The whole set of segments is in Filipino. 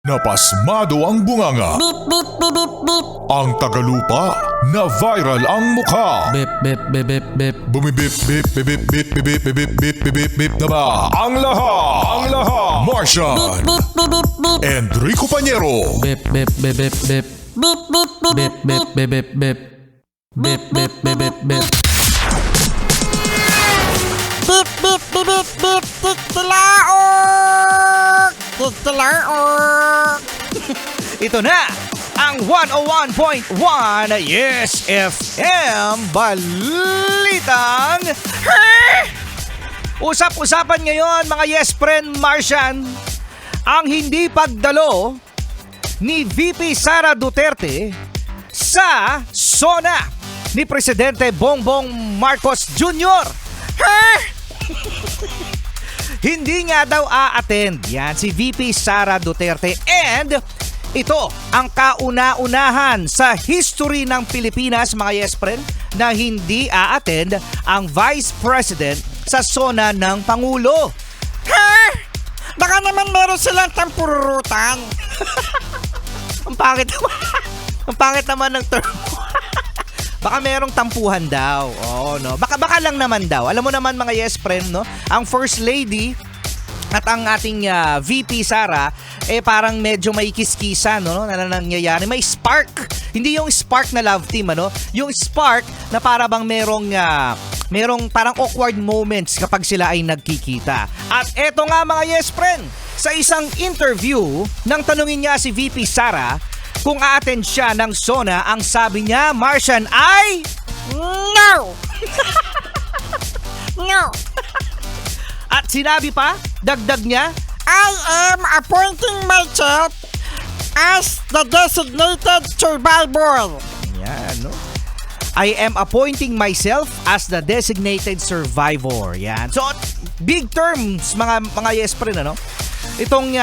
Napasmado ang bunganga. Beep, beep, beep, beep, beep. Ang tagalupa na viral ang mukha. Bip, bip, bip, bip, bip. Bumibip, bip, bip, bip, bip, bip, bip, bip, bip, bip, bip, bip na ba? Ang lahat. Martian. Beep, beep, beep, beep. Enrico Pañero. Bip, bip, bip, bip, bip. Beep, beep, beep, Bip, bip, bip, bip, bip. Bip, bip, bip, bip, bip. beep, beep, beep, beep, beep. Tiklaok! Tiklaok! Ito na ang 101.1 Yes FM Balitang Usap-usapan ngayon mga Yes Friend Martian ang hindi pagdalo ni VP Sara Duterte sa SONA ni Presidente Bongbong Marcos Jr. Hindi nga daw a-attend yan si VP Sara Duterte and ito ang kauna-unahan sa history ng Pilipinas mga yes friend na hindi a-attend ang Vice President sa SONA ng Pangulo. Baka naman meron silang tampururutan. Ang pangit naman. Ang pangit naman ng term. Baka merong tampuhan daw. Oo, no. Baka lang naman daw. Alam mo naman mga yes friend, no? Ang First Lady at ang ating VP Sara parang medyo may kiskisa no na nangyayari. May spark. Hindi yung spark na love team ano, yung spark na para bang merong parang awkward moments kapag sila ay nagkikita. At eto nga mga yes friend, sa isang interview nang tanungin niya si VP Sara kung a-attend siya ng SONA, ang sabi niya, Martian, ay No! No! At sinabi pa, dagdag niya, I am appointing myself as the designated survivor. yan, no? I am appointing myself as the designated survivor. Yan. So, big terms, mga yes friend, ano? Itong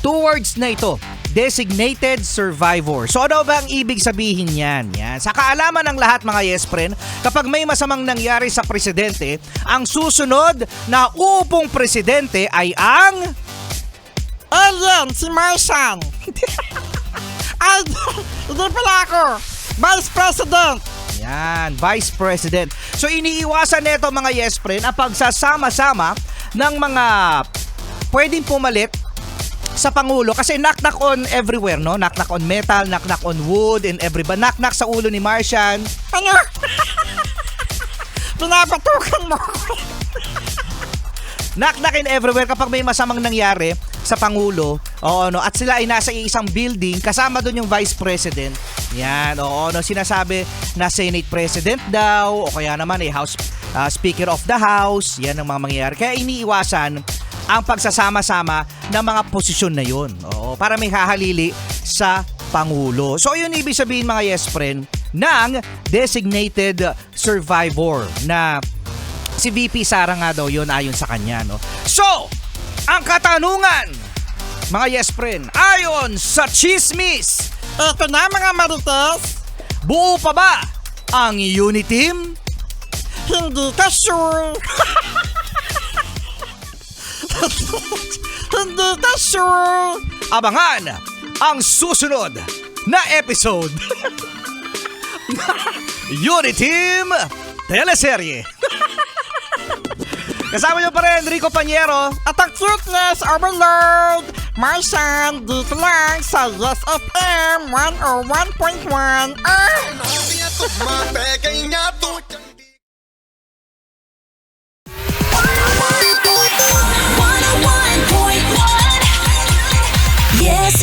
two words na ito, designated survivor. So ano ba ang ibig sabihin yan? Yan. Sa kaalaman ng lahat mga yes friend, kapag may masamang nangyari sa presidente, ang susunod na uupong presidente ay ang Alien, si Martian. Ay, hindi pala ako. Vice President. yan, Vice President. So iniiwasan nito mga yes friend ang pagsasama-sama ng mga pwedeng pumalit sa Pangulo kasi knock-knock on everywhere, no? Knock-knock on metal, knock-knock on wood, and everybody. Knock-knock sa ulo ni Martian. Ano? Pinapatukan mo. Knock-knock in everywhere kapag may masamang nangyari sa Pangulo. Oo, no? At sila ay nasa isang building, kasama doon yung Vice President. Yan, oo, no? Sinasabi na Senate President daw, o kaya naman House Speaker of the House. Yan ang mga mangyayari. Kaya iniiwasan ang pagsasama-sama ng mga posisyon na yun. Oo, para may hahalili sa Pangulo. So, yun ibig sabihin mga yes friend ng designated survivor na si VP Sara nga daw yun ayon sa kanya. No? So, ang katanungan, mga yes friend, ayon sa chismis, Eto na mga marites. buo pa ba ang unity team? Hindi ka sure. Hindi ka sure. Abangan ang susunod na episode Unity Team Teleserye. Kasama nyo pa rin Enrico Pañero At ang cuteness overload. Martian, dito lang sa Yes FM 101.1. Yes,